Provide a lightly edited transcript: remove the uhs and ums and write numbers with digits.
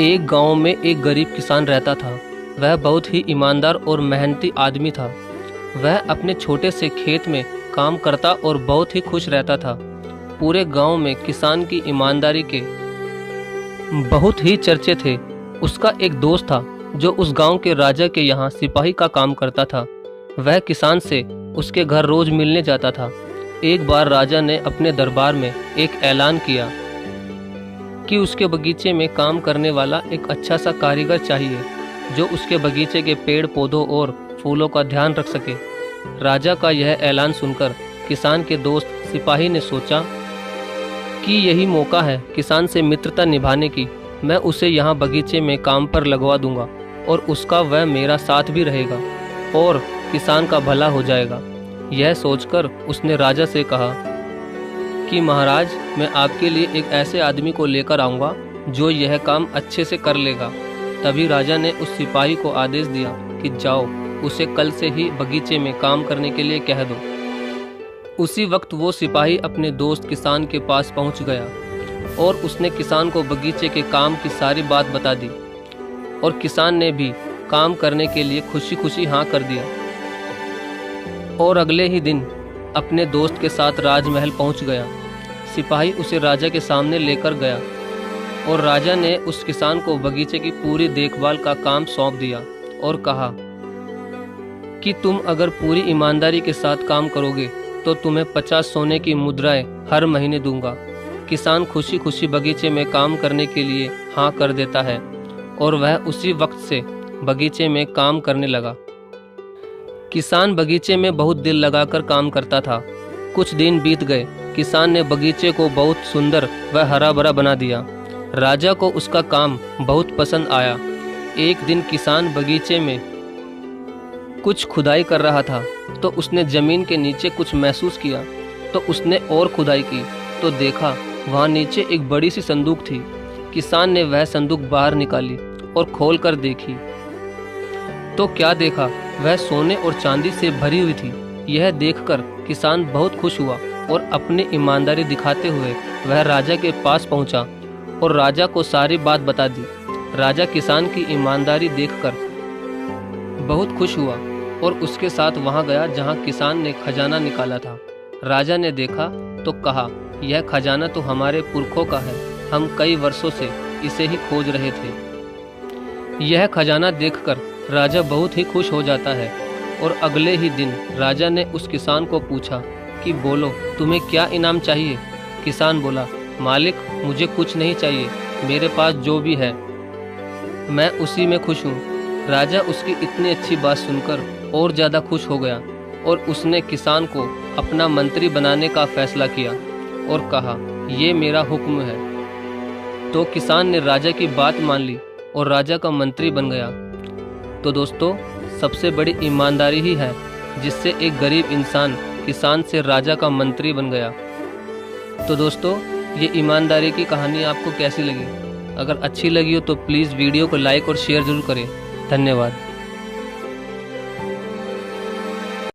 एक गांव में एक गरीब किसान रहता था। वह बहुत ही ईमानदार और मेहनती आदमी था। वह अपने छोटे से खेत में काम करता और बहुत ही खुश रहता था। पूरे गांव में किसान की ईमानदारी के बहुत ही चर्चे थे। उसका एक दोस्त था जो उस गांव के राजा के यहाँ सिपाही का काम करता था। वह किसान से उसके घर रोज मिलने जाता था। एक बार राजा ने अपने दरबार में एक ऐलान किया कि उसके बगीचे में काम करने वाला एक अच्छा सा कारीगर चाहिए जो उसके बगीचे के पेड़ पौधों और फूलों का ध्यान रख सके। राजा का यह ऐलान सुनकर किसान के दोस्त सिपाही ने सोचा कि यही मौका है किसान से मित्रता निभाने की। मैं उसे यहाँ बगीचे में काम पर लगवा दूंगा और उसका वह मेरा साथ भी रहेगा और किसान का भला हो जाएगा। यह सोचकर उसने राजा से कहा कि महाराज, मैं आपके लिए एक ऐसे आदमी को लेकर आऊँगा जो यह काम अच्छे से कर लेगा। तभी राजा ने उस सिपाही को आदेश दिया कि जाओ, उसे कल से ही बगीचे में काम करने के लिए कह दो। उसी वक्त वो सिपाही अपने दोस्त किसान के पास पहुंच गया और उसने किसान को बगीचे के काम की सारी बात बता दी और किसान ने भी काम करने के लिए खुशी खुशी हाँ कर दिया। और अगले ही दिन अपने दोस्त के साथ राजमहल पहुंच गया। सिपाही उसे राजा के सामने लेकर गया और राजा ने उस किसान को बगीचे की पूरी देखभाल का काम सौंप दिया और कहा कि तुम अगर पूरी ईमानदारी के साथ काम करोगे तो तुम्हें 50 सोने की मुद्राएं हर महीने दूंगा। किसान खुशी खुशी बगीचे में काम करने के लिए हाँ कर देता है और वह उसी वक्त से बगीचे में काम करने लगा। किसान बगीचे में बहुत दिल लगाकर काम करता था। कुछ दिन बीत गए। किसान ने बगीचे को बहुत सुंदर व हरा भरा बना दिया। राजा को उसका काम बहुत पसंद आया। एक दिन किसान बगीचे में कुछ खुदाई कर रहा था तो उसने जमीन के नीचे कुछ महसूस किया। तो उसने और खुदाई की तो देखा वहाँ नीचे एक बड़ी सी संदूक थी। किसान ने वह संदूक बाहर निकाली और खोल कर देखी तो क्या देखा, वह सोने और चांदी से भरी हुई थी। यह देखकर किसान बहुत खुश हुआ और अपनी ईमानदारी दिखाते हुए वह राजा के पास पहुंचा और राजा को सारी बात बता दी। राजा किसान की ईमानदारी देखकर बहुत खुश हुआ और उसके साथ वहां गया जहां किसान ने खजाना निकाला था। राजा ने देखा तो कहा, यह खजाना तो हमारे पुरखों का है, हम कई वर्षों से इसे ही खोज रहे थे। यह खजाना देखकर राजा बहुत ही खुश हो जाता है और अगले ही दिन राजा ने उस किसान को पूछा कि बोलो, तुम्हें क्या इनाम चाहिए। किसान बोला, मालिक, मुझे कुछ नहीं चाहिए, मेरे पास जो भी है मैं उसी में खुश हूँ। राजा उसकी इतनी अच्छी बात सुनकर और ज़्यादा खुश हो गया और उसने किसान को अपना मंत्री बनाने का फैसला किया और कहा, ये मेरा हुक्म है। तो किसान ने राजा की बात मान ली और राजा का मंत्री बन गया। तो दोस्तों, सबसे बड़ी ईमानदारी ही है जिससे एक गरीब इंसान किसान से राजा का मंत्री बन गया। तो दोस्तों, ये ईमानदारी की कहानी आपको कैसी लगी? अगर अच्छी लगी हो तो प्लीज़ वीडियो को लाइक और शेयर ज़रूर करें। धन्यवाद।